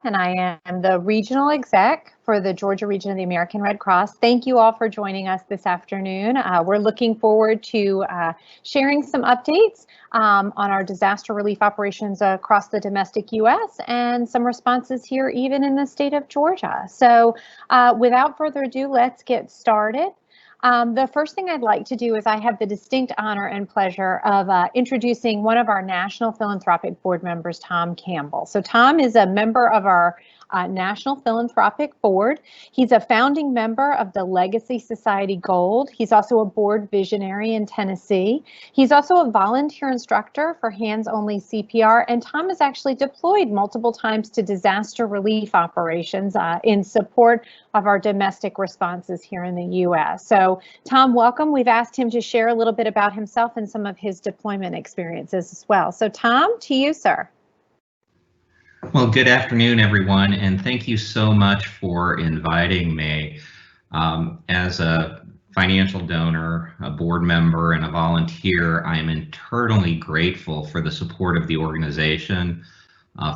And I am the regional exec for the Georgia region of the American Red Cross. Thank you all for joining us this afternoon. We're looking forward to sharing some updates on our disaster relief operations across the domestic U.S. and some responses here even in the state of Georgia. So without further ado, let's get started. The first thing I'd like to do is I have the distinct honor and pleasure of introducing one of our National Philanthropic Board members, Tom Campbell. So Tom is a member of our National Philanthropic Board. He's a founding member of the Legacy Society Gold. He's also a board visionary in Tennessee. He's also a volunteer instructor for hands-only CPR, and Tom is actually deployed multiple times to disaster relief operations in support of our domestic responses here in the U.S. So Tom, welcome. We've asked him to share a little bit about himself and some of his deployment experiences as well. So Tom, to you, sir. Well, good afternoon, everyone, and thank you so much for inviting me. As a financial donor, a board member, and a volunteer, I am eternally grateful for the support of the organization,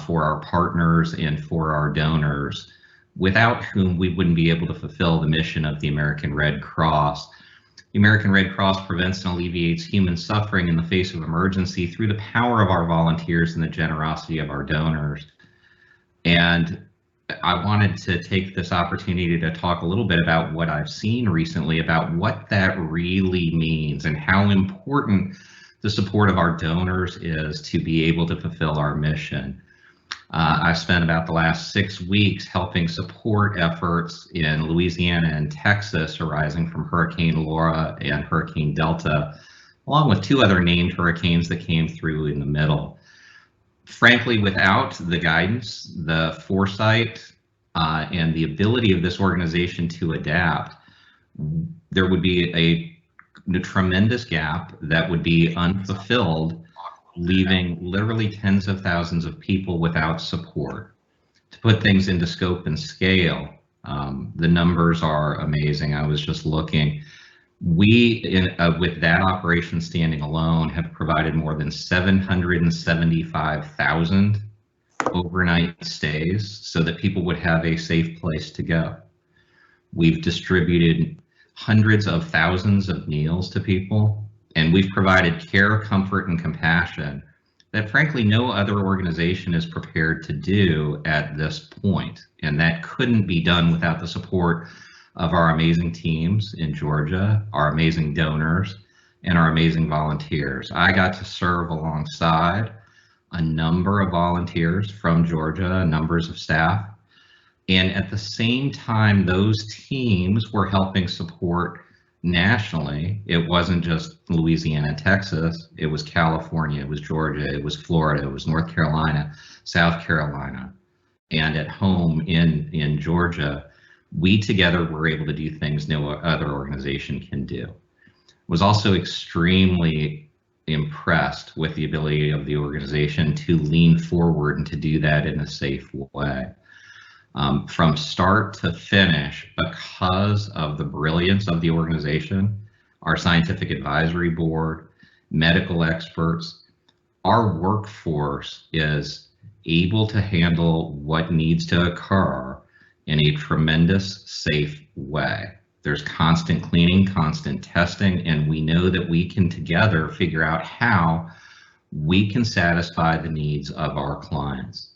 for our partners, and for our donors, without whom we wouldn't be able to fulfill the mission of the American Red Cross. The American Red Cross prevents and alleviates human suffering in the face of emergency through the power of our volunteers and the generosity of our donors. And I wanted to take this opportunity to talk a little bit about what I've seen recently about what that really means and how important the support of our donors is to be able to fulfill our mission. I've spent about the last 6 weeks helping support efforts in Louisiana and Texas arising from Hurricane Laura and Hurricane Delta, along with 2 other named hurricanes that came through in the middle. Frankly, without the guidance, the foresight, and the ability of this organization to adapt, there would be a tremendous gap that would be unfulfilled, leaving literally tens of thousands of people without support. To put things into scope and scale, the numbers are amazing. I was just looking. We, with that operation standing alone, have provided more than 775,000 overnight stays so that people would have a safe place to go. We've distributed hundreds of thousands of meals to people, and we've provided care, comfort, and compassion that frankly no other organization is prepared to do at this point. And that couldn't be done without the support of our amazing teams in Georgia, our amazing donors, and our amazing volunteers. I got to serve alongside a number of volunteers from Georgia, numbers of staff, and at the same time those teams were helping support nationally. It wasn't just Louisiana and Texas, it was California, it was Georgia, it was Florida, it was North Carolina, South Carolina, and at home in Georgia, we together were able to do things no other organization can do. Was also extremely impressed with the ability of the organization to lean forward and to do that in a safe way. From start to finish, because of the brilliance of the organization, our scientific advisory board, medical experts, our workforce is able to handle what needs to occur in a tremendous safe way. There's constant cleaning, constant testing, and we know that we can together figure out how we can satisfy the needs of our clients.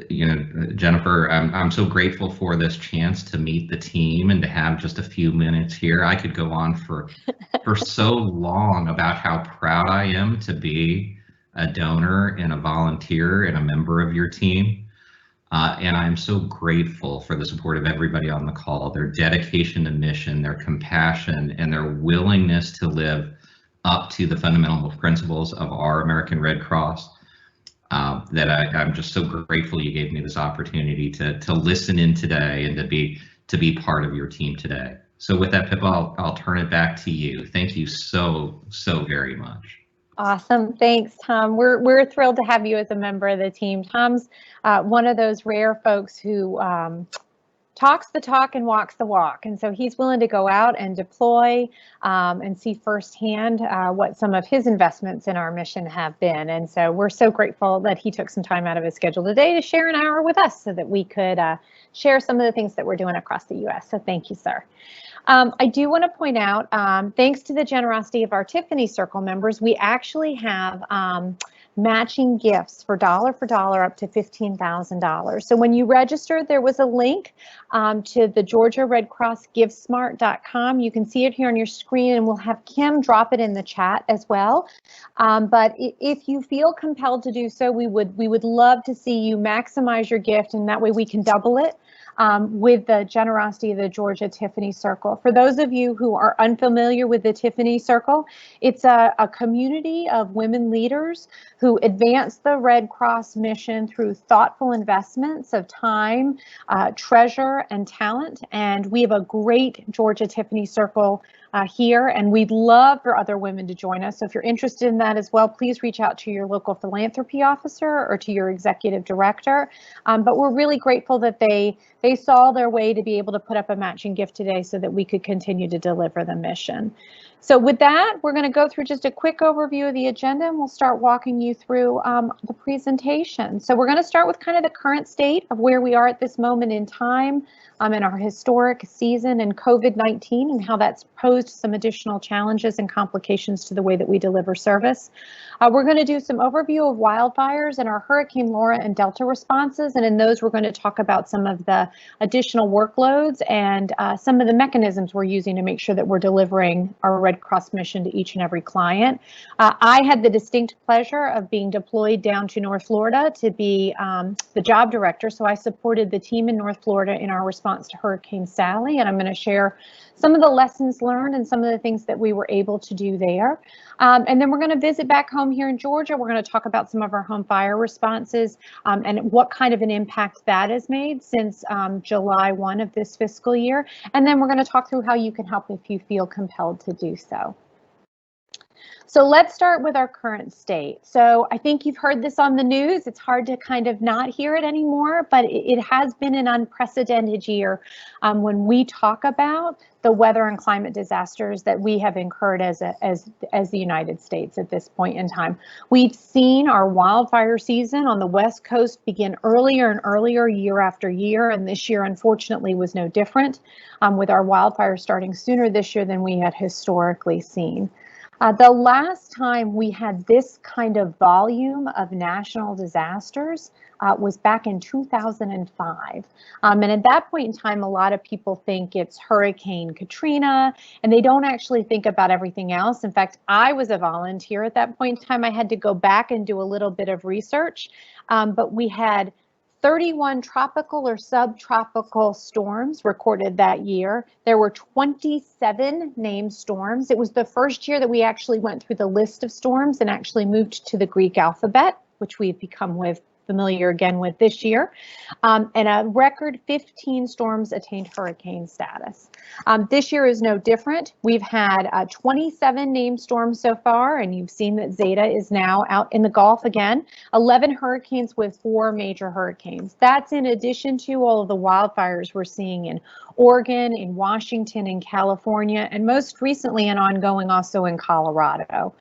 You know, Jennifer, I'm so grateful for this chance to meet the team and to have just a few minutes here. I could go on for so long about how proud I am to be a donor and a volunteer and a member of your team. And I'm so grateful for the support of everybody on the call, their dedication to mission, their compassion, and their willingness to live up to the fundamental principles of our American Red Cross. That I'm just so grateful you gave me this opportunity to listen in today and to be part of your team today. So with that, Pippa, I'll turn it back to you. Thank you so very much. Awesome. Thanks, Tom. We're thrilled to have you as a member of the team. Tom's one of those rare folks who talks the talk and walks the walk. And so he's willing to go out and deploy and see firsthand what some of his investments in our mission have been. And so we're so grateful that he took some time out of his schedule today to share an hour with us so that we could share some of the things that we're doing across the U.S. So thank you, sir. I do want to point out, thanks to the generosity of our Tiffany Circle members, we actually have matching gifts for dollar up to $15,000. So when you registered, there was a link to the Georgia Red Cross GiveSmart.com. You can see it here on your screen, and we'll have Kim drop it in the chat as well. But if you feel compelled to do so, we would love to see you maximize your gift, and that way we can double it. With the generosity of the Georgia Tiffany Circle. For those of you who are unfamiliar with the Tiffany Circle, it's a community of women leaders who advance the Red Cross mission through thoughtful investments of time, treasure, and talent. And we have a great Georgia Tiffany Circle here, and we'd love for other women to join us. So if you're interested in that as well, please reach out to your local philanthropy officer or to your executive director. But we're really grateful that they saw their way to be able to put up a matching gift today so that we could continue to deliver the mission. So with that, we're going to go through just a quick overview of the agenda, and we'll start walking you through the presentation. So we're going to start with kind of the current state of where we are at this moment in time in our historic season and COVID-19 and how that's posed some additional challenges and complications to the way that we deliver service. We're going to do some overview of wildfires and our Hurricane Laura and Delta responses, and in those we're going to talk about some of the additional workloads and some of the mechanisms we're using to make sure that we're delivering our Red Cross mission to each and every client. I had the distinct pleasure of being deployed down to North Florida to be the job director, so I supported the team in North Florida in our response to Hurricane Sally, and I'm going to share some of the lessons learned and some of the things that we were able to do there. And then we're going to visit back home here in Georgia. We're going to talk about some of our home fire responses and what kind of an impact that has made since July 1 of this fiscal year. And then we're going to talk through how you can help if you feel compelled to do so. So let's start with our current state. So I think you've heard this on the news. It's hard to kind of not hear it anymore, but it has been an unprecedented year when we talk about the weather and climate disasters that we have incurred as the United States at this point in time. We've seen our wildfire season on the West Coast begin earlier and earlier year after year, and this year unfortunately was no different, with our wildfires starting sooner this year than we had historically seen. The last time we had this kind of volume of national disasters was back in 2005. And at that point in time, a lot of people think it's Hurricane Katrina, and they don't actually think about everything else. In fact, I was a volunteer at that point in time. I had to go back and do a little bit of research, but we had 31 tropical or subtropical storms recorded that year. There were 27 named storms. It was the first year that we actually went through the list of storms and actually moved to the Greek alphabet, which we've become familiar again with this year. And a record 15 storms attained hurricane status. This year is no different. We've had 27 named storms so far, and you've seen that Zeta is now out in the Gulf again. 11 hurricanes with 4 major hurricanes. That's in addition to all of the wildfires we're seeing in Oregon, in Washington, in California, and most recently and ongoing also in Colorado.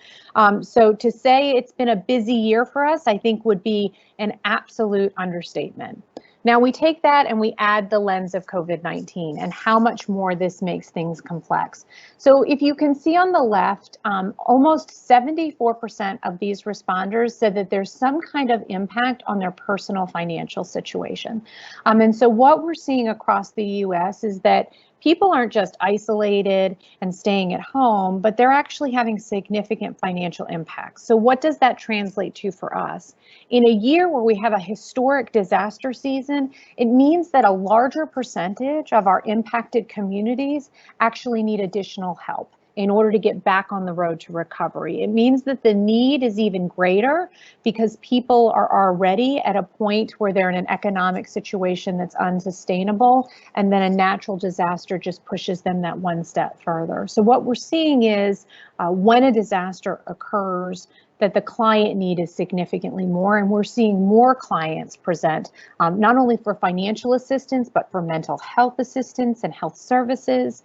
So to say it's been a busy year for us, I think would be an absolute understatement. Now we take that and we add the lens of COVID-19 and how much more this makes things complex. So if you can see on the left, almost 74% of these responders said that there's some kind of impact on their personal financial situation. And so what we're seeing across the US is that people aren't just isolated and staying at home, but they're actually having significant financial impacts. So what does that translate to for us? In a year where we have a historic disaster season, it means that a larger percentage of our impacted communities actually need additional help in order to get back on the road to recovery. It means that the need is even greater because people are already at a point where they're in an economic situation that's unsustainable, and then a natural disaster just pushes them that one step further. So what we're seeing is when a disaster occurs, that the client need is significantly more, and we're seeing more clients present, not only for financial assistance, but for mental health assistance and health services,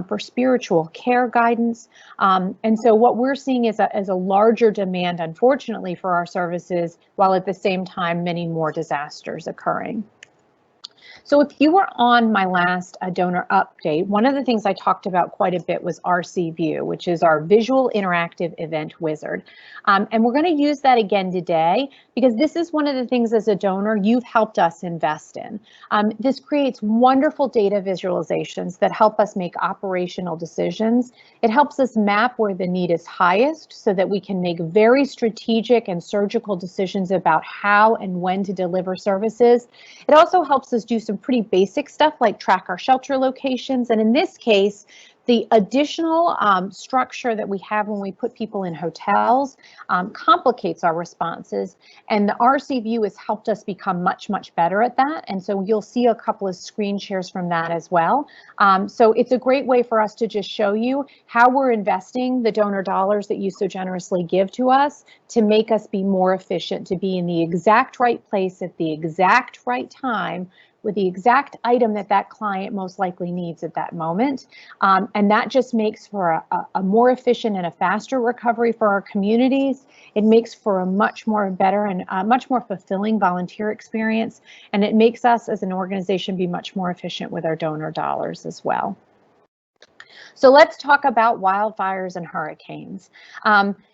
for spiritual care guidance. And so what we're seeing is a larger demand, unfortunately, for our services, while at the same time many more disasters occurring. So if you were on my last donor update, one of the things I talked about quite a bit was RCView, which is our visual interactive event wizard. And we're going to use that again today because this is one of the things as a donor you've helped us invest in. This creates wonderful data visualizations that help us make operational decisions. It helps us map where the need is highest so that we can make very strategic and surgical decisions about how and when to deliver services. It also helps us do some pretty basic stuff like track our shelter locations. And in this case, the additional structure that we have when we put people in hotels complicates our responses. And the RCView has helped us become much, much better at that. And so you'll see a couple of screen shares from that as well. So it's a great way for us to just show you how we're investing the donor dollars that you so generously give to us to make us be more efficient, to be in the exact right place at the exact right time with the exact item that that client most likely needs at that moment. And that just makes for a more efficient and a faster recovery for our communities. It makes for a much more better and much more fulfilling volunteer experience. And it makes us as an organization be much more efficient with our donor dollars as well. So let's talk about wildfires and hurricanes.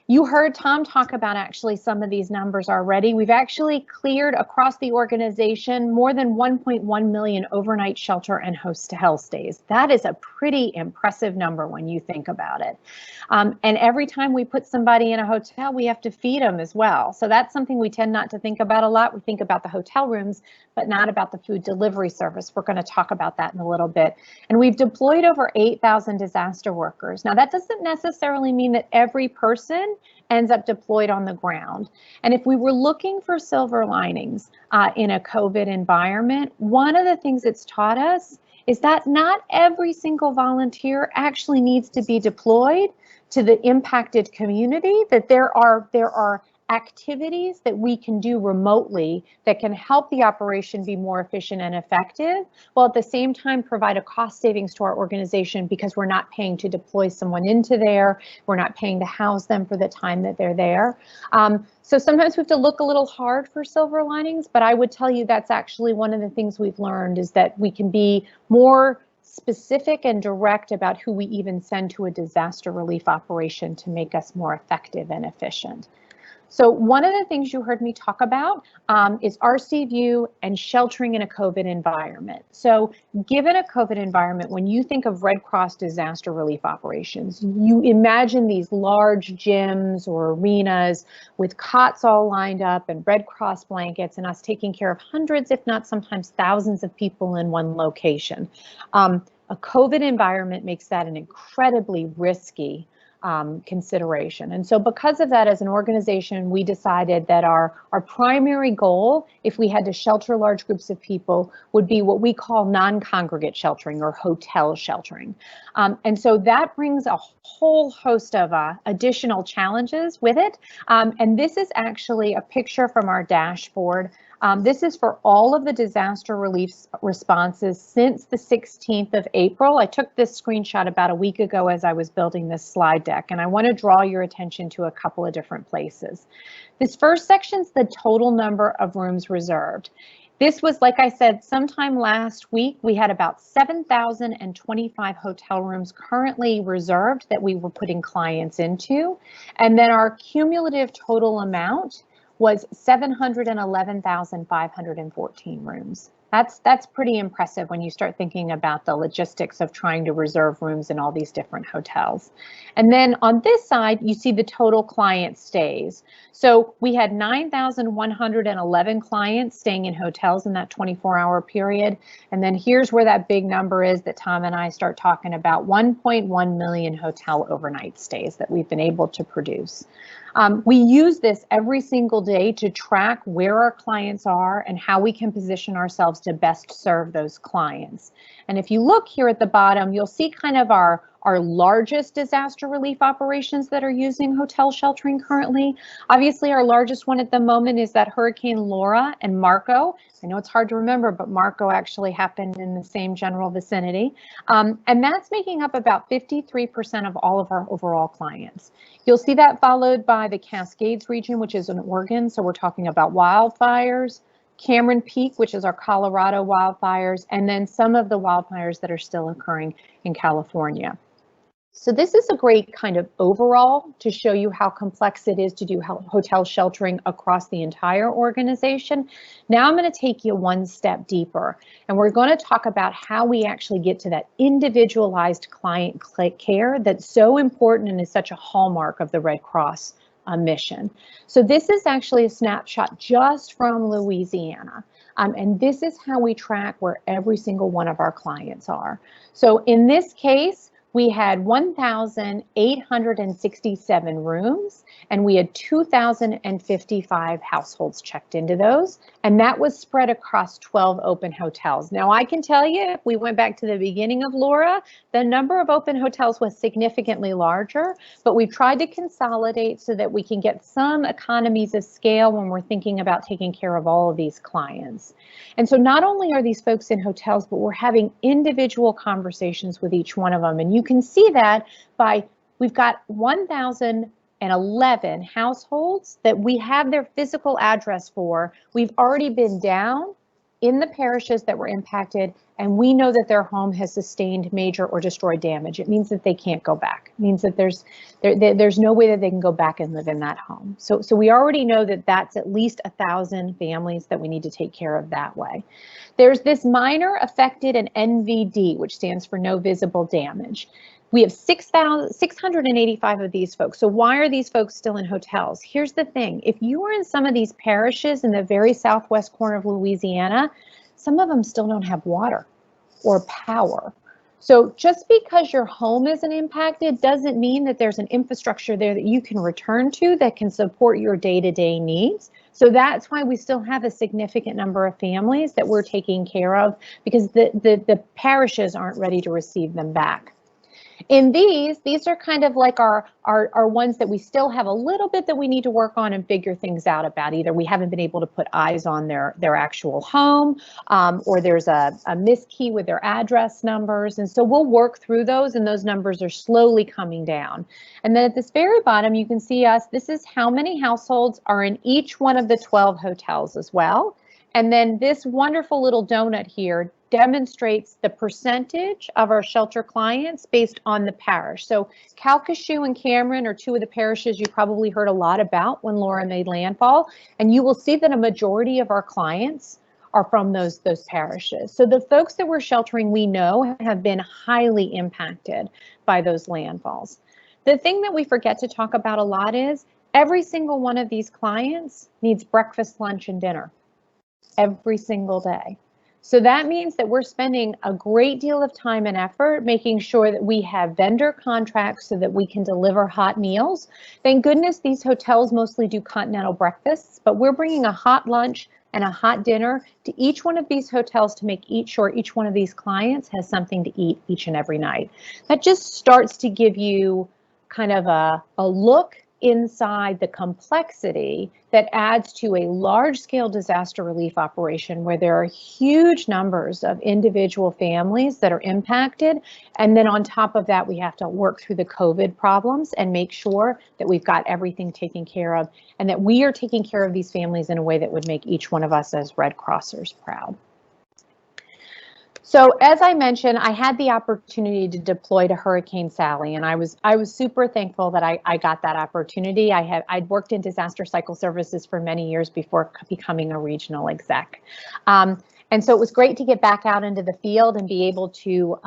You heard Tom talk about actually some of these numbers already. We've actually cleared across the organization more than 1.1 million overnight shelter and hotel stays. That is a pretty impressive number when you think about it. And every time we put somebody in a hotel, we have to feed them as well. So that's something we tend not to think about a lot. We think about the hotel rooms, but not about the food delivery service. We're going to talk about that in a little bit. And we've deployed over 8,000 disaster workers. Now, that doesn't necessarily mean that every person ends up deployed on the ground. And if we were looking for silver linings in a COVID environment, one of the things it's taught us is that not every single volunteer actually needs to be deployed to the impacted community, that there are activities that we can do remotely that can help the operation be more efficient and effective, while at the same time provide a cost savings to our organization because we're not paying to deploy someone into there, we're not paying to house them for the time that they're there. So sometimes we have to look a little hard for silver linings, but I would tell you that's actually one of the things we've learned is that we can be more specific and direct about who we even send to a disaster relief operation to make us more effective and efficient. So one of the things you heard me talk about is RCView and sheltering in a COVID environment. So given a COVID environment, when you think of Red Cross disaster relief operations, you imagine these large gyms or arenas with cots all lined up and Red Cross blankets and us taking care of hundreds, if not sometimes thousands of people in one location. A COVID environment makes that an incredibly risky consideration. And so because of that, as an organization, we decided that our primary goal, if we had to shelter large groups of people, would be what we call non-congregate sheltering or hotel sheltering. And so that brings a whole host of additional challenges with it. And this is actually a picture from our dashboard. This is for all of the disaster relief responses since the 16th of April. I took this screenshot about a week ago as I was building this slide deck, and I want to draw your attention to a couple of different places. This first section is the total number of rooms reserved. This was, like I said, sometime last week, we had about 7,025 hotel rooms currently reserved that we were putting clients into. And then our cumulative total amount was 711,514 rooms. That's pretty impressive when you start thinking about the logistics of trying to reserve rooms in all these different hotels. And then on this side, you see the total client stays. So we had 9,111 clients staying in hotels in that 24-hour period. And then here's where that big number is that Tom and I start talking about, 1.1 million hotel overnight stays that we've been able to produce. We use this every single day to track where our clients are and how we can position ourselves to best serve those clients. And if you look here at the bottom, you'll see kind of our our largest disaster relief operations that are using hotel sheltering currently. Obviously, our largest one at the moment is that Hurricane Laura and Marco. I know it's hard to remember, but Marco actually happened in the same general vicinity. And that's making up about 53% of all of our overall clients. You'll see that followed by the Cascades region, which is in Oregon. So we're talking about wildfires, Cameron Peak, which is our Colorado wildfires, and then some of the wildfires that are still occurring in California. So this is a great kind of overall to show you how complex it is to do hotel sheltering across the entire organization. Now I'm going to take you one step deeper, and we're going to talk about how we actually get to that individualized client care that's so important and is such a hallmark of the Red Cross mission. So this is actually a snapshot just from Louisiana. And this is how we track where every single one of our clients are. So in this case, we had 1,867 rooms, and we had 2,055 households checked into those, and that was spread across 12 open hotels. Now, I can tell you, if we went back to the beginning of Laura, the number of open hotels was significantly larger, but we've tried to consolidate so that we can get some economies of scale when we're thinking about taking care of all of these clients. And so not only are these folks in hotels, but we're having individual conversations with each one of them. And you can see that by, we've got 1,011 households that we have their physical address for. We've already been down in the parishes that were impacted, and we know that their home has sustained major or destroyed damage. It means that they can't go back. It means that there's no way that they can go back and live in that home. So we already know that that's at least 1,000 families that we need to take care of that way. There's this minor affected and NVD, which stands for no visible damage. We have 685 of these folks. So why are these folks still in hotels? Here's the thing. If you were in some of these parishes in the very southwest corner of Louisiana, some of them still don't have water or power. So just because your home isn't impacted doesn't mean that there's an infrastructure there that you can return to that can support your day-to-day needs. So that's why we still have a significant number of families that we're taking care of, because the parishes aren't ready to receive them back. In these are kind of like our ones that we still have a little bit that we need to work on and figure things out about. Either we haven't been able to put eyes on their actual home, or there's a miskey with their address numbers. And so we'll work through those, and those numbers are slowly coming down. And then at this very bottom, you can see us. This is how many households are in each one of the 12 hotels as well. And then this wonderful little donut here demonstrates the percentage of our shelter clients based on the parish. So Calcasieu and Cameron are two of the parishes you probably heard a lot about when Laura made landfall. And you will see that a majority of our clients are from those parishes. So the folks that we're sheltering, we know, have been highly impacted by those landfalls. The thing that we forget to talk about a lot is every single one of these clients needs breakfast, lunch, and dinner every single day. So that means that we're spending a great deal of time and effort making sure that we have vendor contracts so that we can deliver hot meals. Thank goodness these hotels mostly do continental breakfasts, but we're bringing a hot lunch and a hot dinner to each one of these hotels to make sure each one of these clients has something to eat each and every night. That just starts to give you kind of a look inside the complexity that adds to a large-scale disaster relief operation where there are huge numbers of individual families that are impacted. And then on top of that, we have to work through the COVID problems and make sure that we've got everything taken care of and that we are taking care of these families in a way that would make each one of us as Red Crossers proud. So as I mentioned, I had the opportunity to deploy to Hurricane Sally, and I was super thankful that I got that opportunity. I'd worked in disaster cycle services for many years before becoming a regional exec. And so it was great to get back out into the field and be able to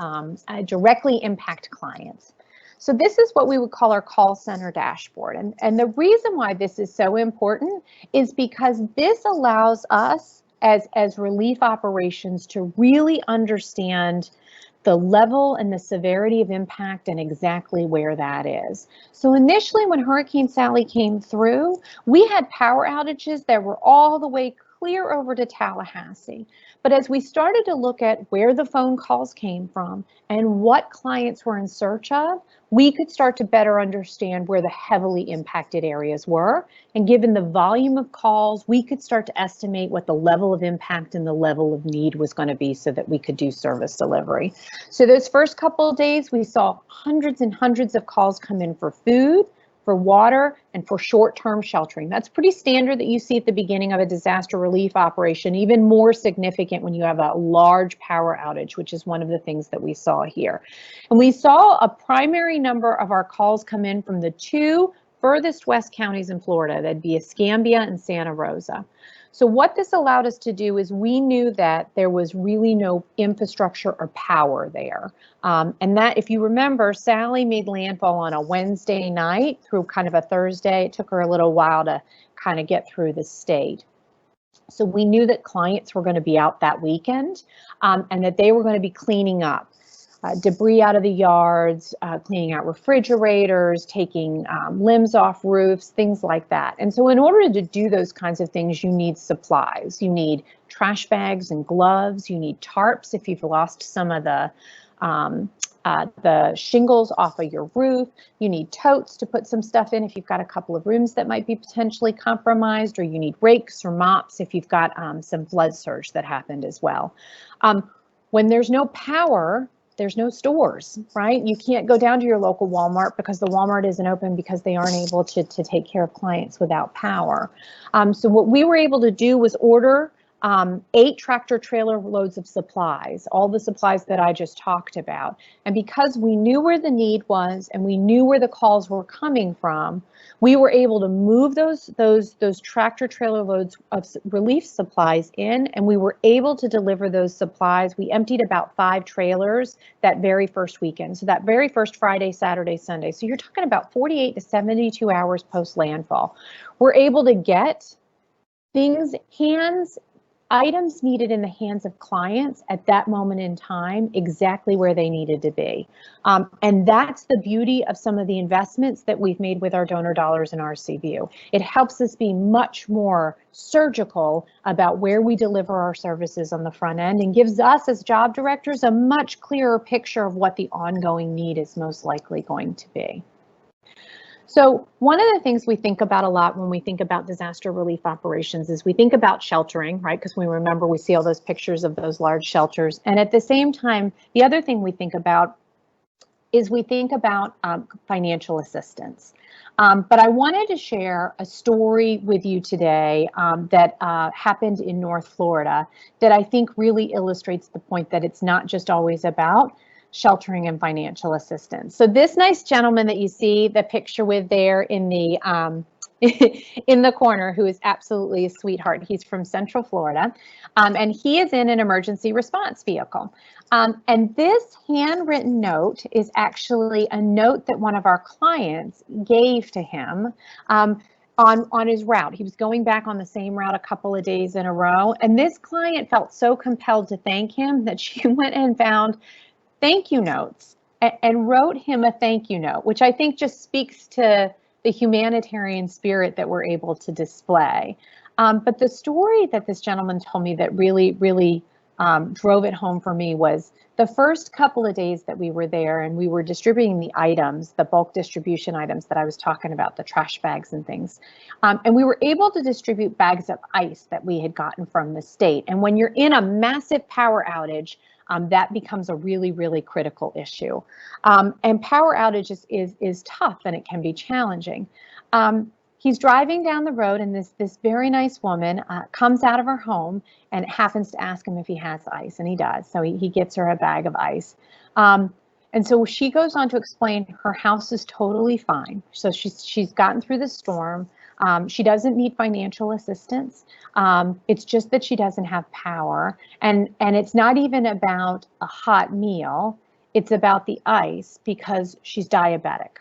directly impact clients. So this is what we would call our call center dashboard. And the reason why this is so important is because this allows us as relief operations to really understand the level and the severity of impact and exactly where that is. So initially when Hurricane Sally came through, we had power outages that were all the way clear over to Tallahassee. But as we started to look at where the phone calls came from and what clients were in search of, we could start to better understand where the heavily impacted areas were. And given the volume of calls, we could start to estimate what the level of impact and the level of need was going to be so that we could do service delivery. So those first couple of days, we saw hundreds and hundreds of calls come in for food, for water, and for short-term sheltering. That's pretty standard that you see at the beginning of a disaster relief operation, even more significant when you have a large power outage, which is one of the things that we saw here. And we saw a primary number of our calls come in from the two furthest west counties in Florida. That'd be Escambia and Santa Rosa. So what this allowed us to do is we knew that there was really no infrastructure or power there. And that, if you remember, Sally made landfall on a Wednesday night through kind of a Thursday. It took her a little while to kind of get through the state. So we knew that clients were going to be out that weekend and that they were going to be cleaning up. Debris out of the yards, cleaning out refrigerators, taking limbs off roofs, things like that. And so in order to do those kinds of things, you need supplies. You need trash bags and gloves. You need tarps if you've lost some of the shingles off of your roof. You need totes to put some stuff in if you've got a couple of rooms that might be potentially compromised, or you need rakes or mops if you've got some flood surge that happened as well. When there's no power, there's no stores, right? You can't go down to your local Walmart because the Walmart isn't open because they aren't able to take care of clients without power. So what we were able to do was order 8 tractor trailer loads of supplies, all the supplies that I just talked about. And because we knew where the need was and we knew where the calls were coming from, we were able to move those tractor trailer loads of relief supplies in, and we were able to deliver those supplies. We emptied about 5 trailers that very first weekend. So that very first Friday, Saturday, Sunday. So you're talking about 48 to 72 hours post landfall. We're able to get things, items needed in the hands of clients at that moment in time, exactly where they needed to be. And that's the beauty of some of the investments that we've made with our donor dollars in RCView. It helps us be much more surgical about where we deliver our services on the front end and gives us as job directors a much clearer picture of what the ongoing need is most likely going to be. So one of the things we think about a lot when we think about disaster relief operations is we think about sheltering, right? Because we remember we see all those pictures of those large shelters. And at the same time, the other thing we think about is we think about financial assistance. But I wanted to share a story with you today that happened in North Florida that I think really illustrates the point that it's not just always about sheltering and financial assistance. So this nice gentleman that you see the picture with there in the in the corner, who is absolutely a sweetheart. He's from Central Florida, and he is in an emergency response vehicle. And this handwritten note is actually a note that one of our clients gave to him on his route. He was going back on the same route a couple of days in a row, and this client felt so compelled to thank him that she went and found thank you notes and wrote him a thank you note, which I think just speaks to the humanitarian spirit that we're able to display. But the story that this gentleman told me that really drove it home for me was the first couple of days that we were there and we were distributing the items, the bulk distribution items that I was talking about, the trash bags and things. And we were able to distribute bags of ice that we had gotten from the state. And when you're in a massive power outage, that becomes a really critical issue. And power outage is tough and it can be challenging. He's driving down the road and this very nice woman comes out of her home and happens to ask him if he has ice, and he does. So he gets her a bag of ice. And so she goes on to explain her house is totally fine. So she's gotten through the storm. She doesn't need financial assistance. It's just that she doesn't have power. And it's not even about a hot meal. It's about the ice because she's diabetic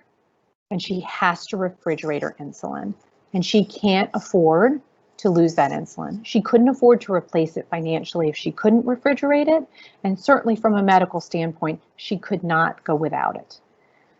and she has to refrigerate her insulin. And she can't afford to lose that insulin. She couldn't afford to replace it financially if she couldn't refrigerate it. And certainly from a medical standpoint, she could not go without it.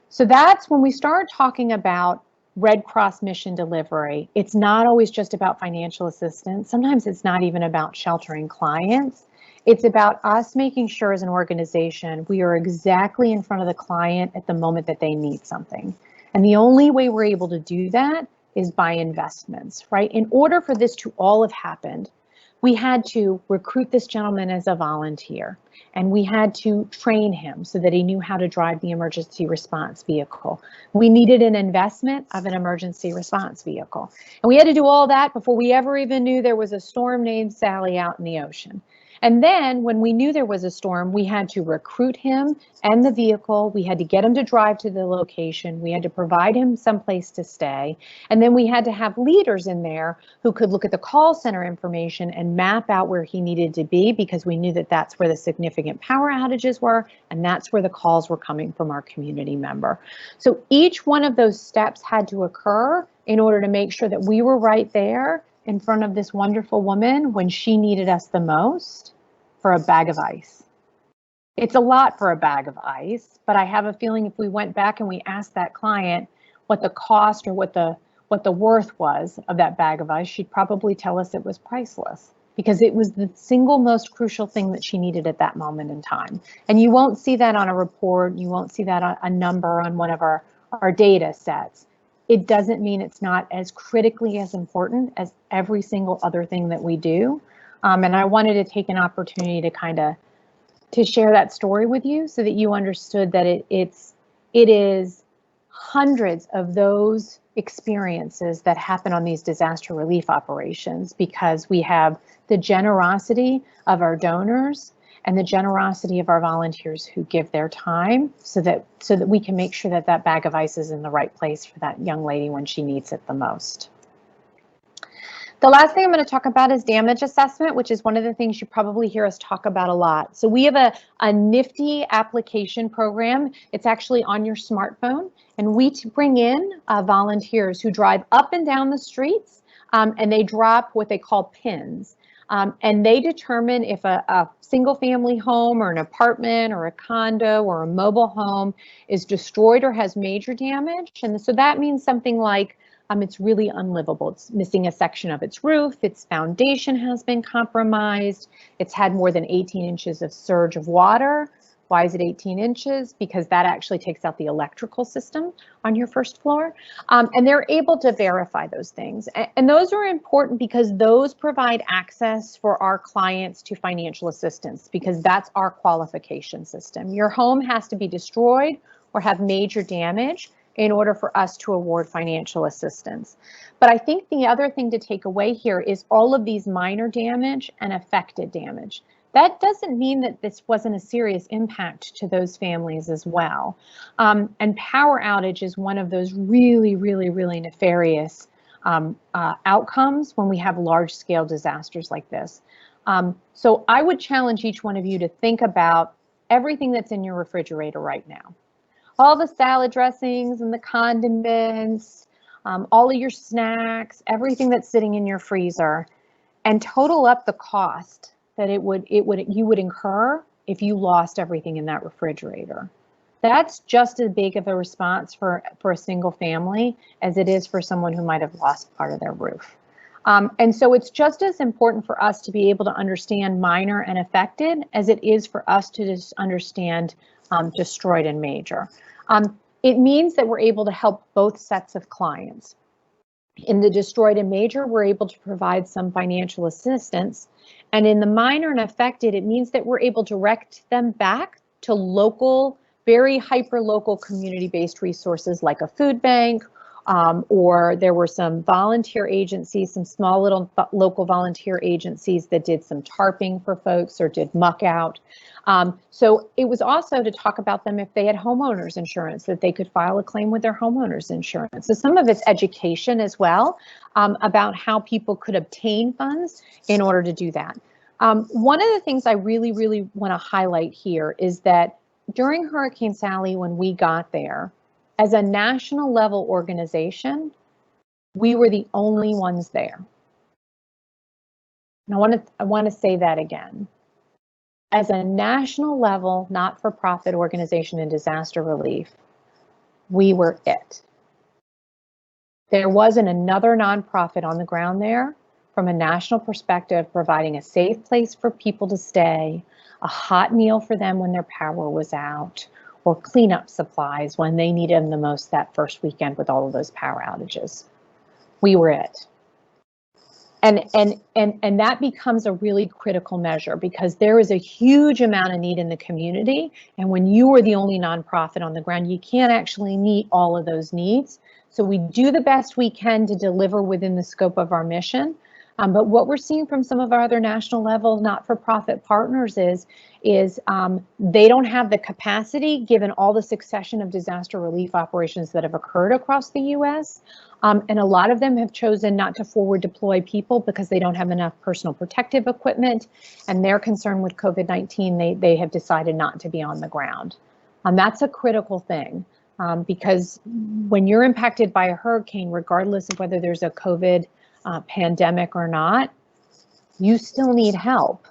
So that's when we start talking about Red Cross mission delivery. It's not always just about financial assistance. Sometimes it's not even about sheltering clients. It's about us making sure as an organization, we are exactly in front of the client at the moment that they need something. And the only way we're able to do that is by investments, right? In order for this to all have happened, we had to recruit this gentleman as a volunteer, and we had to train him so that he knew how to drive the emergency response vehicle. We needed an investment of an emergency response vehicle. And we had to do all that before we ever even knew there was a storm named Sally out in the ocean. And then when we knew there was a storm, we had to recruit him and the vehicle. We had to get him to drive to the location. We had to provide him some place to stay. And then we had to have leaders in there who could look at the call center information and map out where he needed to be, because we knew that that's where the significant power outages were, and that's where the calls were coming from our community member. So each one of those steps had to occur in order to make sure that we were right there in front of this wonderful woman when she needed us the most for a bag of ice. It's a lot for a bag of ice, but I have a feeling if we went back and we asked that client what the cost or what the worth was of that bag of ice, she'd probably tell us it was priceless, because it was the single most crucial thing that she needed at that moment in time. And you won't see that on a report, you won't see that on a number on one of our data sets. It doesn't mean it's not as critically as important as every single other thing that we do. And I wanted to take an opportunity to share that story with you so that you understood that it is hundreds of those experiences that happen on these disaster relief operations, because we have the generosity of our donors and the generosity of our volunteers who give their time so that we can make sure that that bag of ice is in the right place for that young lady when she needs it the most. The last thing I'm going to talk about is damage assessment, which is one of the things you probably hear us talk about a lot. So we have a nifty application program. It's actually on your smartphone, and we bring in volunteers who drive up and down the streets, and they drop what they call pins. And they determine if a single family home or an apartment or a condo or a mobile home is destroyed or has major damage. And so that means something like it's really unlivable. It's missing a section of its roof. Its foundation has been compromised. It's had more than 18 inches of surge of water. Why is it 18 inches? Because that actually takes out the electrical system on your first floor. And they're able to verify those things. And those are important because those provide access for our clients to financial assistance, because that's our qualification system. Your home has to be destroyed or have major damage in order for us to award financial assistance. But I think the other thing to take away here is all of these minor damage and affected damage. That doesn't mean that this wasn't a serious impact to those families as well. And power outage is one of those really, really, really nefarious outcomes when we have large-scale disasters like this. So I would challenge each one of you to think about everything that's in your refrigerator right now. All the salad dressings and the condiments, all of your snacks, everything that's sitting in your freezer, and total up the cost that you would incur if you lost everything in that refrigerator. That's just as big of a response for a single family as it is for someone who might have lost part of their roof. And so it's just as important for us to be able to understand minor and affected as it is for us to just understand destroyed and major. It means that we're able to help both sets of clients. In the destroyed and major, we're able to provide some financial assistance. And in the minor and affected, it means that we're able to direct them back to local, very hyper-local community-based resources like a food bank, or there were some volunteer agencies, some small little local volunteer agencies that did some tarping for folks or did muck out. So it was also to talk about them if they had homeowners insurance, that they could file a claim with their homeowners insurance. So some of it's education as well about how people could obtain funds in order to do that. One of the things I really, really want to highlight here is that during Hurricane Sally, when we got there, as a national level organization, we were the only ones there. And I want to say that again. As a national level, not-for-profit organization in disaster relief, we were it. There wasn't another nonprofit on the ground there from a national perspective, providing a safe place for people to stay, a hot meal for them when their power was out, or cleanup supplies when they needed them the most that first weekend with all of those power outages. We were it. And that becomes a really critical measure, because there is a huge amount of need in the community. And when you are the only nonprofit on the ground, you can't actually meet all of those needs. So we do the best we can to deliver within the scope of our mission. But what we're seeing from some of our other national level not-for-profit partners is they don't have the capacity, given all the succession of disaster relief operations that have occurred across the US. And a lot of them have chosen not to forward deploy people because they don't have enough personal protective equipment, and they're concerned with COVID-19. They have decided not to be on the ground. That's a critical thing, because when you're impacted by a hurricane, regardless of whether there's a COVID pandemic or not, you still need help.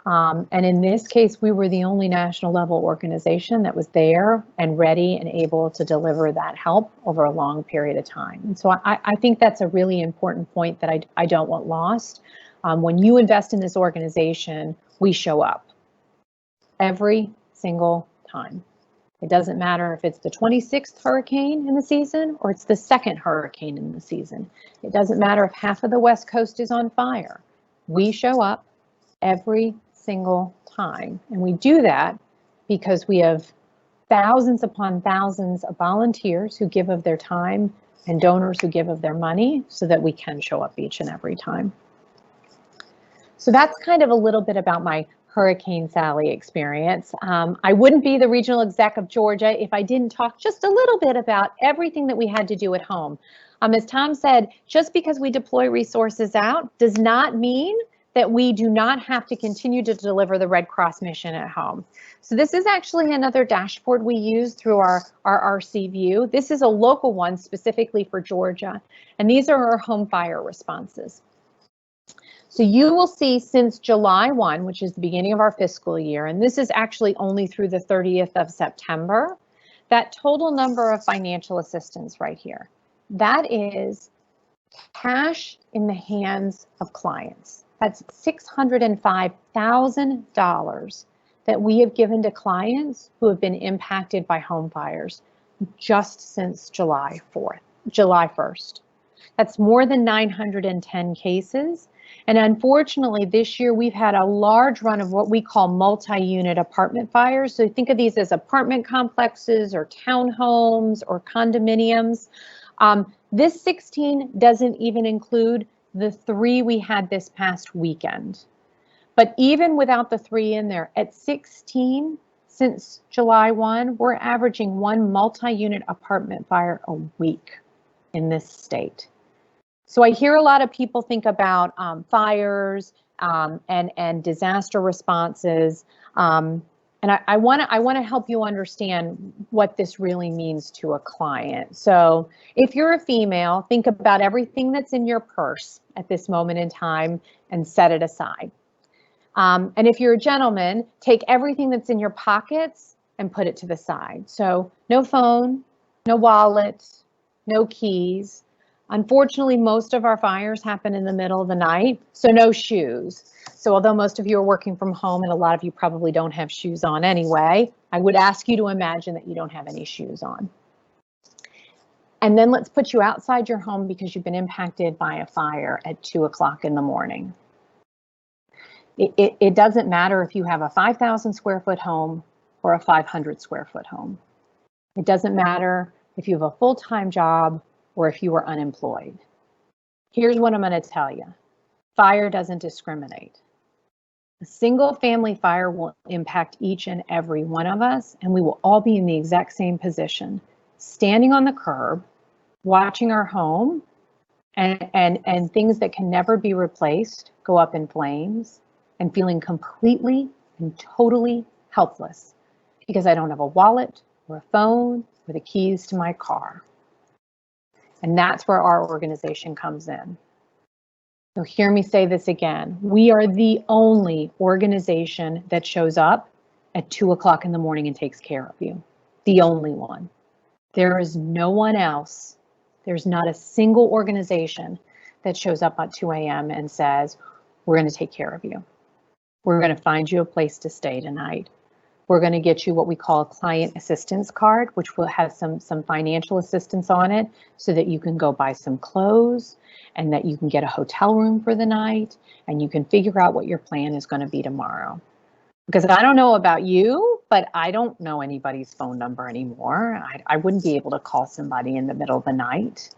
And in this case, we were the only national level organization that was there and ready and able to deliver that help over a long period of time. And so I think that's a really important point that I don't want lost. When you invest in this organization, we show up every single time. It doesn't matter if it's the 26th hurricane in the season or it's the second hurricane in the season. It doesn't matter if half of the West Coast is on fire. We show up every single time. And we do that because we have thousands upon thousands of volunteers who give of their time and donors who give of their money so that we can show up each and every time. So that's kind of a little bit about my Hurricane Sally experience. I wouldn't be the regional exec of Georgia if I didn't talk just a little bit about everything that we had to do at home. As Tom said, just because we deploy resources out does not mean that we do not have to continue to deliver the Red Cross mission at home. So this is actually another dashboard we use through our RCView. This is a local one specifically for Georgia, and these are our home fire responses. So you will see since July 1, which is the beginning of our fiscal year, and this is actually only through the 30th of September, that total number of financial assistance right here. That is cash in the hands of clients. That's $605,000 that we have given to clients who have been impacted by home fires just since July 1st. That's more than 910 cases. And unfortunately, this year we've had a large run of what we call multi-unit apartment fires. So think of these as apartment complexes or townhomes or condominiums. This 16 doesn't even include the 3 we had this past weekend. But even without the 3 in there, at 16 since July 1, we're averaging 1 multi-unit apartment fire a week in this state. So I hear a lot of people think about fires and disaster responses. And I want to help you understand what this really means to a client. So if you're a female, think about everything that's in your purse at this moment in time and set it aside. And if you're a gentleman, take everything that's in your pockets and put it to the side. So no phone, no wallet, no keys. Unfortunately, most of our fires happen in the middle of the night, so no shoes. So although most of you are working from home and a lot of you probably don't have shoes on anyway, I would ask you to imagine that you don't have any shoes on. And then let's put you outside your home because you've been impacted by a fire at 2 o'clock in the morning. It doesn't matter if you have a 5,000 square foot home or a 500 square foot home. It doesn't matter if you have a full-time job or if you are unemployed. Here's what I'm going to tell you. Fire doesn't discriminate. A single family fire will impact each and every one of us, and we will all be in the exact same position, standing on the curb, watching our home and things that can never be replaced go up in flames, and feeling completely and totally helpless because I don't have a wallet or a phone or the keys to my car. And that's where our organization comes in. So hear me say this again. We are the only organization that shows up at 2 o'clock in the morning and takes care of you. The only one. There is no one else There's not a single organization that shows up at 2 a.m. and says, we're going to take care of you. We're going to find you a place to stay tonight. We're going to get you what we call a client assistance card, which will have some financial assistance on it so that you can go buy some clothes and that you can get a hotel room for the night and you can figure out what your plan is going to be tomorrow. Because I don't know about you, but I don't know anybody's phone number anymore. I wouldn't be able to call somebody in the middle of the night.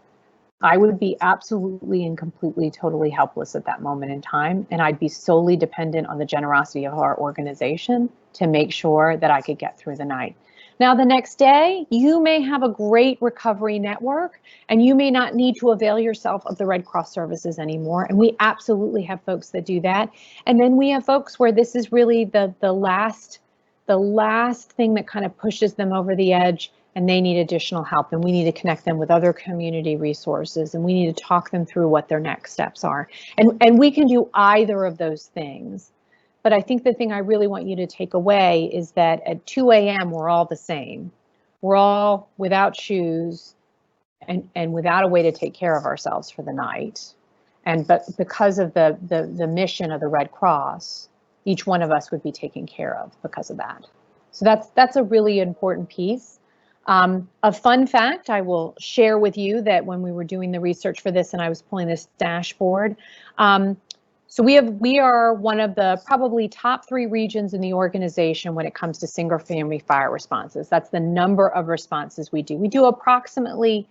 I would be absolutely and completely, totally helpless at that moment in time. And I'd be solely dependent on the generosity of our organization to make sure that I could get through the night. Now, the next day, you may have a great recovery network and you may not need to avail yourself of the Red Cross services anymore. And we absolutely have folks that do that. And then we have folks where this is really the last thing that kind of pushes them over the edge and they need additional help, and we need to connect them with other community resources, and we need to talk them through what their next steps are. And we can do either of those things. But I think the thing I really want you to take away is that at 2 a.m. we're all the same. We're all without shoes and without a way to take care of ourselves for the night. But because of the mission of the Red Cross, each one of us would be taken care of because of that. So that's a really important piece. A fun fact I will share with you that when we were doing the research for this and I was pulling this dashboard, so we are one of the probably top 3 regions in the organization when it comes to single family fire responses. That's the number of responses we do. We do approximately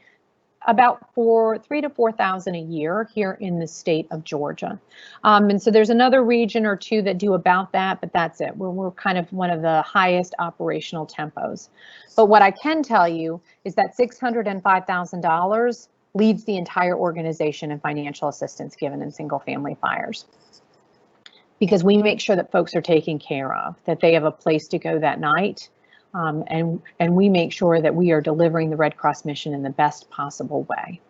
about 3,000 to 4,000 a year here in the state of Georgia. And so there's another region or 2 that do about that, but that's it. We're kind of one of the highest operational tempos. But what I can tell you is that $605,000 leads the entire organization in financial assistance given in single family fires. Because we make sure that folks are taken care of, that they have a place to go that night, and we make sure that we are delivering the Red Cross mission in the best possible way.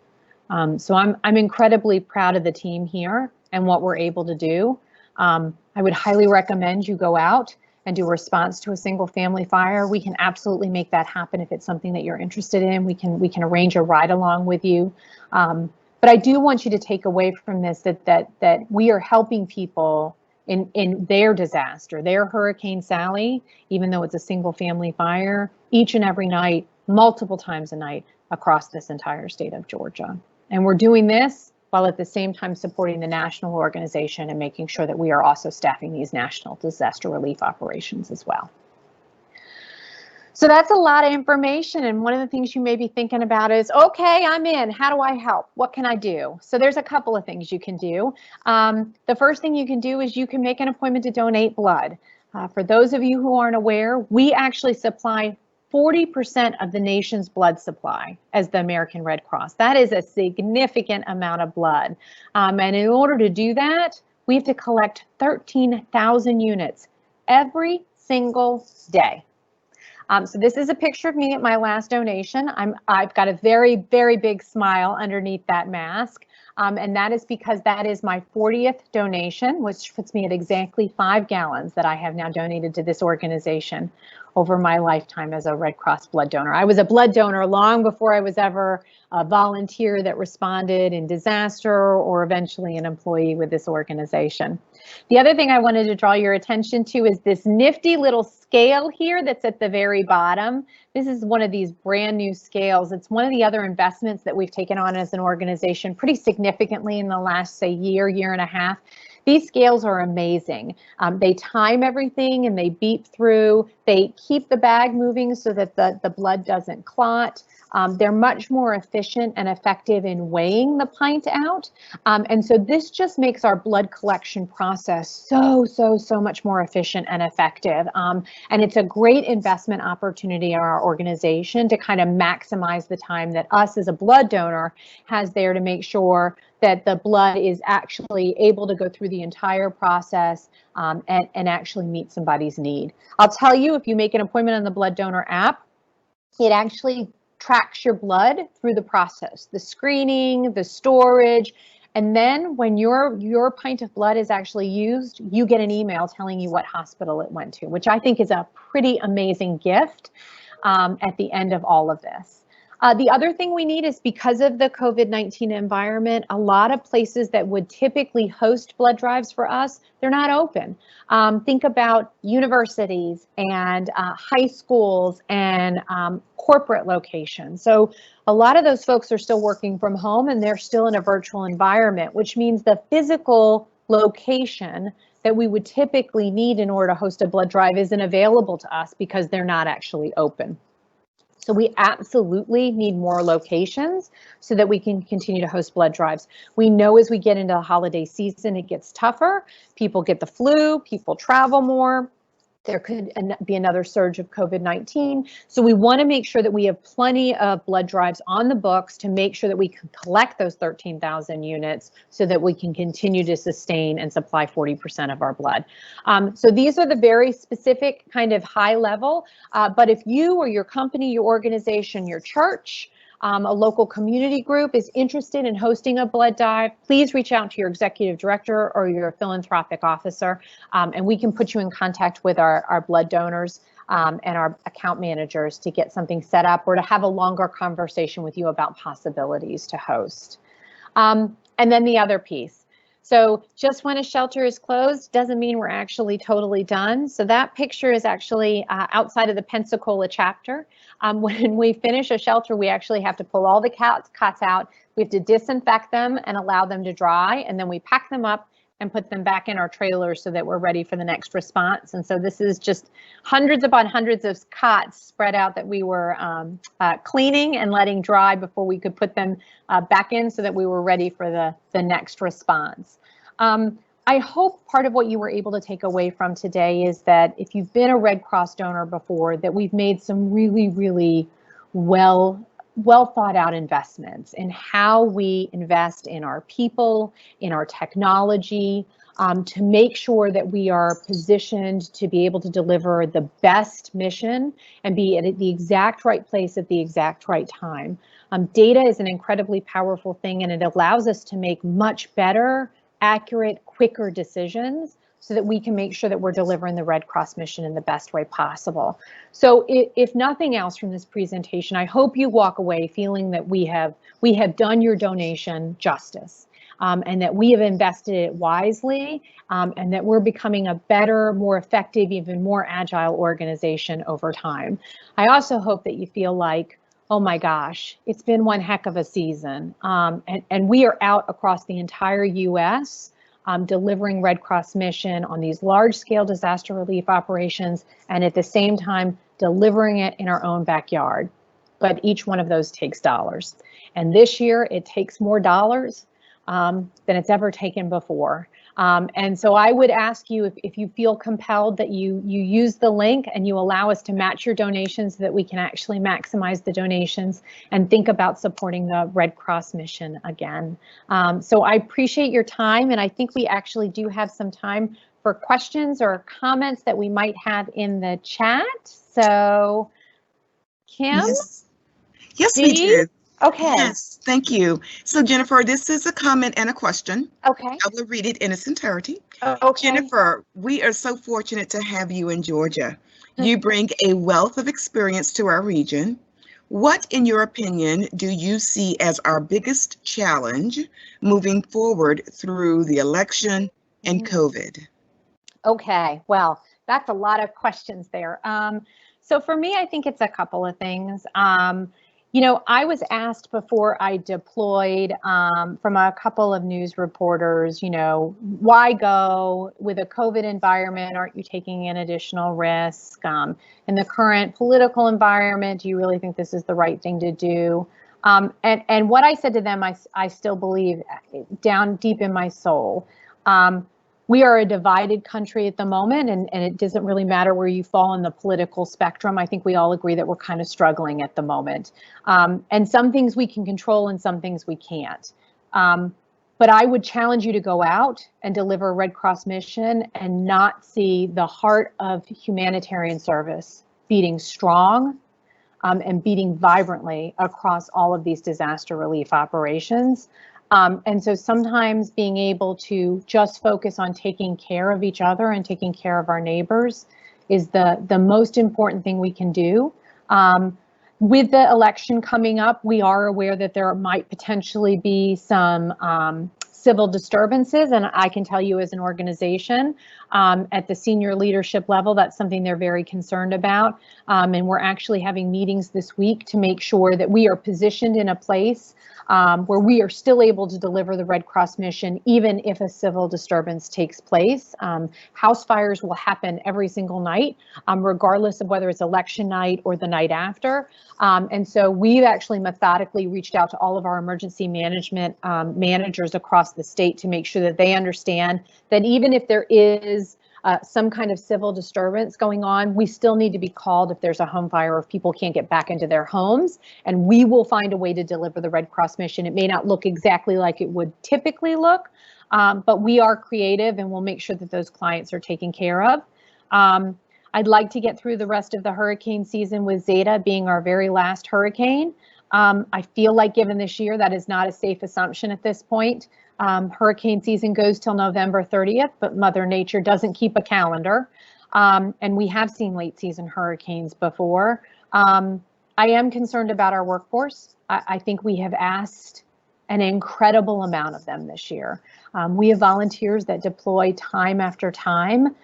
So I'm incredibly proud of the team here and what we're able to do. I would highly recommend you go out and do a response to a single family fire. We can absolutely make that happen if it's something that you're interested in. We can arrange a ride along with you. But I do want you to take away from this that we are helping people in their disaster, their Hurricane Sally, even though it's a single family fire, each and every night, multiple times a night across this entire state of Georgia. And we're doing this while at the same time supporting the national organization and making sure that we are also staffing these national disaster relief operations as well. So that's a lot of information, and one of the things you may be thinking about is, okay, I'm in, how do I help? What can I do? So there's a couple of things you can do. The first thing you can do is you can make an appointment to donate blood. For those of you who aren't aware, we actually supply 40% of the nation's blood supply as the American Red Cross. That is a significant amount of blood. And in order to do that, we have to collect 13,000 units every single day. So this is a picture of me at my last donation. I've got a very, very big smile underneath that mask. And that is because that is my 40th donation, which puts me at exactly 5 gallons that I have now donated to this organization over my lifetime as a Red Cross blood donor. I was a blood donor long before I was ever a volunteer that responded in disaster or eventually an employee with this organization. The other thing I wanted to draw your attention to is this nifty little scale here that's at the very bottom. This is one of these brand new scales. It's one of the other investments that we've taken on as an organization pretty significantly in the last, say, year and a half. These scales are amazing. They time everything and they beep through. They keep the bag moving so that the blood doesn't clot. They're much more efficient and effective in weighing the pint out. And so this just makes our blood collection process so much more efficient and effective. And it's a great investment opportunity in our organization to kind of maximize the time that us as a blood donor has there to make sure that the blood is actually able to go through the entire process and actually meet somebody's need. I'll tell you, if you make an appointment on the Blood Donor app, it actually tracks your blood through the process, the screening, the storage, and then when your pint of blood is actually used, you get an email telling you what hospital it went to, which I think is a pretty amazing gift at the end of all of this. The other thing we need is, because of the COVID-19 environment, a lot of places that would typically host blood drives for us, they're not open. Think about universities and high schools and corporate locations. So a lot of those folks are still working from home and they're still in a virtual environment, which means the physical location that we would typically need in order to host a blood drive isn't available to us because they're not actually open. So we absolutely need more locations so that we can continue to host blood drives. We know as we get into the holiday season, it gets tougher. People get the flu, people travel more. There could be another surge of COVID-19. So we want to make sure that we have plenty of blood drives on the books to make sure that we can collect those 13,000 units so that we can continue to sustain and supply 40% of our blood. So these are the very specific kind of high level, but if you or your company, your organization, your church, a local community group is interested in hosting a blood drive, please reach out to your executive director or your philanthropic officer, and we can put you in contact with our blood donors and our account managers to get something set up or to have a longer conversation with you about possibilities to host. And then the other piece. So just when a shelter is closed doesn't mean we're actually totally done. So that picture is actually outside of the Pensacola chapter. When we finish a shelter, we actually have to pull all the cots out. We have to disinfect them and allow them to dry, and then we pack them up and put them back in our trailers so that we're ready for the next response. And so this is just hundreds upon hundreds of cots spread out that we were cleaning and letting dry before we could put them back in so that we were ready for the next response. I hope part of what you were able to take away from today is that if you've been a Red Cross donor before, that we've made some really, really well thought out investments in how we invest in our people, in our technology, to make sure that we are positioned to be able to deliver the best mission and be at the exact right place at the exact right time. Data is an incredibly powerful thing, and it allows us to make much better, accurate, quicker decisions so that we can make sure that we're delivering the Red Cross mission in the best way possible. So if nothing else from this presentation, I hope you walk away feeling that we have done your donation justice, and that we have invested it wisely, and that we're becoming a better, more effective, even more agile organization over time. I also hope that you feel like, oh my gosh, it's been one heck of a season. And we are out across the entire US delivering Red Cross mission on these large scale disaster relief operations, and at the same time, delivering it in our own backyard. But each one of those takes dollars. And this year it takes more dollars than it's ever taken before. And so I would ask you, if you feel compelled, that you use the link and you allow us to match your donations so that we can actually maximize the donations and think about supporting the Red Cross mission again. So I appreciate your time, and I think we actually do have some time for questions or comments that we might have in the chat. So Kim? Yes, we do. Okay. Yes, thank you. So Jennifer, this is a comment and a question. Okay. I will read it in its entirety. Okay. Jennifer, we are so fortunate to have you in Georgia. You bring a wealth of experience to our region. What, in your opinion, do you see as our biggest challenge moving forward through the election and COVID? Okay, well, that's a lot of questions there. So for me, I think it's a couple of things. You know, I was asked before I deployed from a couple of news reporters, you know, why go with a COVID environment? Aren't you taking an additional risk? In the current political environment, do you really think this is the right thing to do? And what I said to them, I still believe down deep in my soul. We are a divided country at the moment, and it doesn't really matter where you fall in the political spectrum. I think we all agree that we're kind of struggling at the moment. And some things we can control and some things we can't. But I would challenge you to go out and deliver a Red Cross mission and not see the heart of humanitarian service beating strong and beating vibrantly across all of these disaster relief operations. And so sometimes being able to just focus on taking care of each other and taking care of our neighbors is the most important thing we can do. With the election coming up, we are aware that there might potentially be some civil disturbances, and I can tell you as an organization at the senior leadership level, that's something they're very concerned about. And we're actually having meetings this week to make sure that we are positioned in a place where we are still able to deliver the Red Cross mission, even if a civil disturbance takes place. House fires will happen every single night, regardless of whether it's election night or the night after. And so we've actually methodically reached out to all of our emergency management managers across the state to make sure that they understand that even if there is some kind of civil disturbance going on, we still need to be called if there's a home fire or if people can't get back into their homes, and we will find a way to deliver the Red Cross mission. It may not look exactly like it would typically look, but we are creative and we'll make sure that those clients are taken care of. I'd like to get through the rest of the hurricane season with Zeta being our very last hurricane. I feel like given this year, that is not a safe assumption at this point. Hurricane season goes till November 30th, but Mother Nature doesn't keep a calendar. And we have seen late season hurricanes before. I am concerned about our workforce. I think we have asked an incredible amount of them this year. We have volunteers that deploy time after time.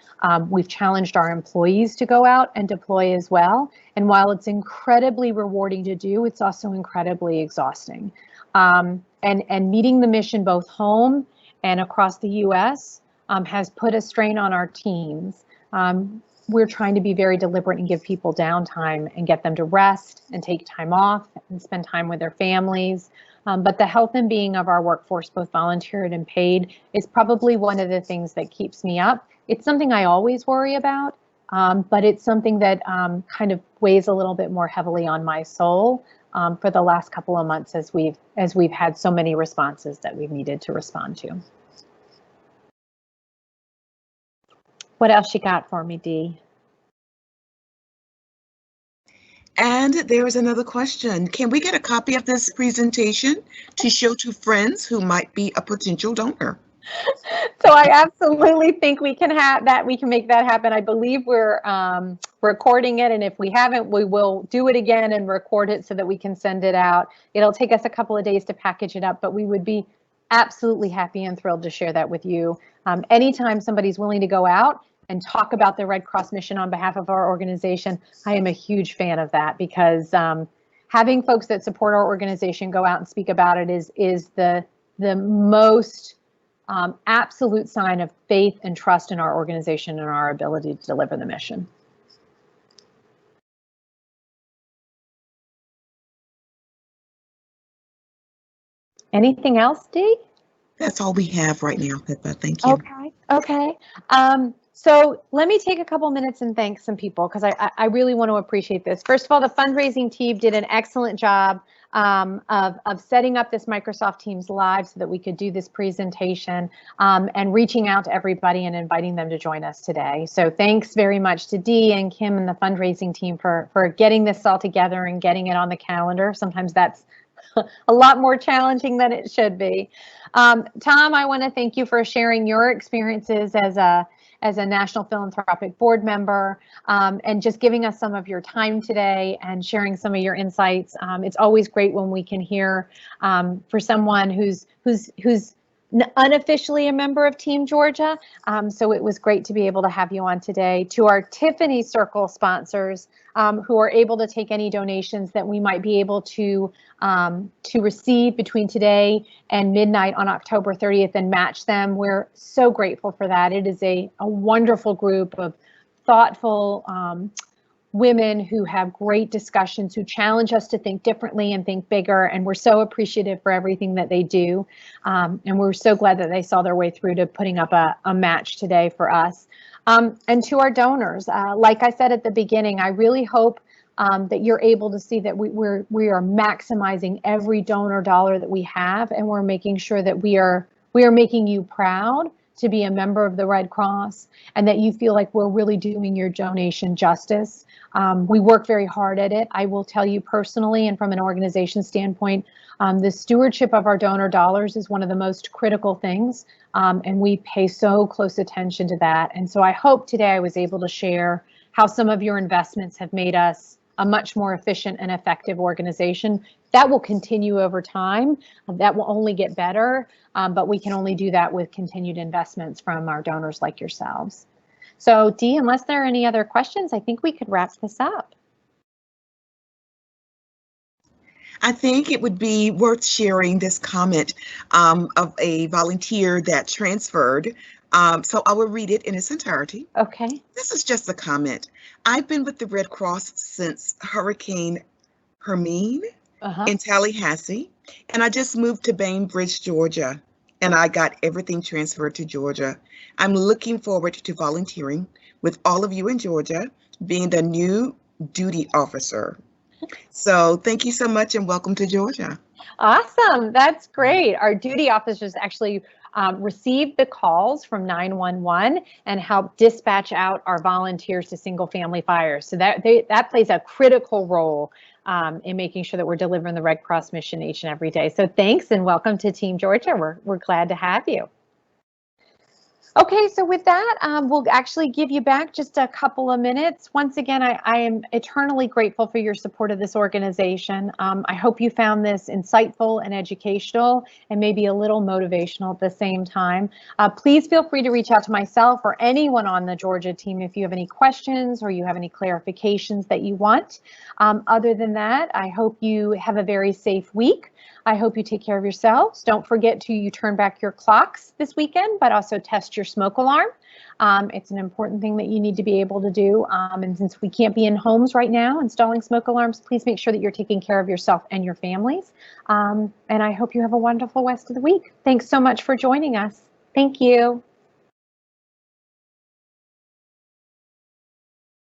We've challenged our employees to go out and deploy as well. And while it's incredibly rewarding to do, it's also incredibly exhausting. And meeting the mission both home and across the US has put a strain on our teams. We're trying to be very deliberate and give people downtime and get them to rest and take time off and spend time with their families. But the health and being of our workforce, both volunteered and paid, is probably one of the things that keeps me up. It's something I always worry about, but it's something that kind of weighs a little bit more heavily on my soul for the last couple of months as we've had so many responses that we've needed to respond to. What else you got for me, Dee? And there's another question. Can we get a copy of this presentation to show to friends who might be a potential donor? So I absolutely think we can have that. We can make that happen. I believe we're recording it, and if we haven't, we will do it again and record it so that we can send it out. It'll take us a couple of days to package it up, but we would be absolutely happy and thrilled to share that with you. Anytime somebody's willing to go out and talk about the Red Cross mission on behalf of our organization, I am a huge fan of that, because having folks that support our organization go out and speak about it is the most absolute sign of faith and trust in our organization and our ability to deliver the mission. Anything else, Dee? That's all we have right now, Pippa. Thank you. Okay. So let me take a couple minutes and thank some people, because I really want to appreciate this. First of all, the fundraising team did an excellent job of setting up this Microsoft Teams Live so that we could do this presentation, and reaching out to everybody and inviting them to join us today. So thanks very much to Dee and Kim and the fundraising team for getting this all together and getting it on the calendar. Sometimes that's a lot more challenging than it should be. Tom, I want to thank you for sharing your experiences as a National Philanthropic Board member, and just giving us some of your time today and sharing some of your insights. It's always great when we can hear for someone who's unofficially a member of Team Georgia. So it was great to be able to have you on today. To our Tiffany Circle sponsors who are able to take any donations that we might be able to receive between today and midnight on October 30th and match them, we're so grateful for that. It is a wonderful group of thoughtful women who have great discussions, who challenge us to think differently and think bigger, and we're so appreciative for everything that they do. And we're so glad that they saw their way through to putting up a match today for us. And to our donors, like I said at the beginning, I really hope that you're able to see that we are maximizing every donor dollar that we have, and we're making sure that we are making you proud to be a member of the Red Cross, and that you feel like we're really doing your donation justice. We work very hard at it. I will tell you personally, and from an organization standpoint, the stewardship of our donor dollars is one of the most critical things, and we pay so close attention to that. And so I hope today I was able to share how some of your investments have made us a much more efficient and effective organization. That will continue over time. That will only get better, but we can only do that with continued investments from our donors like yourselves. So Dee, unless there are any other questions, I think we could wrap this up. I think it would be worth sharing this comment of a volunteer that transferred. So I will read it in its entirety. Okay. This is just a comment. I've been with the Red Cross since Hurricane Hermine in Tallahassee, and I just moved to Bainbridge, Georgia, and I got everything transferred to Georgia. I'm looking forward to volunteering with all of you in Georgia, being the new duty officer. So thank you so much and welcome to Georgia. Awesome. That's great. Our duty officers actually receive the calls from 911 and help dispatch out our volunteers to single family fires. So that plays a critical role in making sure that we're delivering the Red Cross mission each and every day. So thanks and welcome to Team Georgia. We're glad to have you. Okay, so with that, we'll actually give you back just a couple of minutes. Once again, I am eternally grateful for your support of this organization. I hope you found this insightful and educational and maybe a little motivational at the same time. Please feel free to reach out to myself or anyone on the Georgia team if you have any questions or you have any clarifications that you want. Other than that, I hope you have a very safe week. I hope you take care of yourselves. Don't forget to turn back your clocks this weekend, but also test your smoke alarm. It's an important thing that you need to be able to do. And since we can't be in homes right now installing smoke alarms, please make sure that you're taking care of yourself and your families. And I hope you have a wonderful rest of the week. Thanks so much for joining us. Thank you.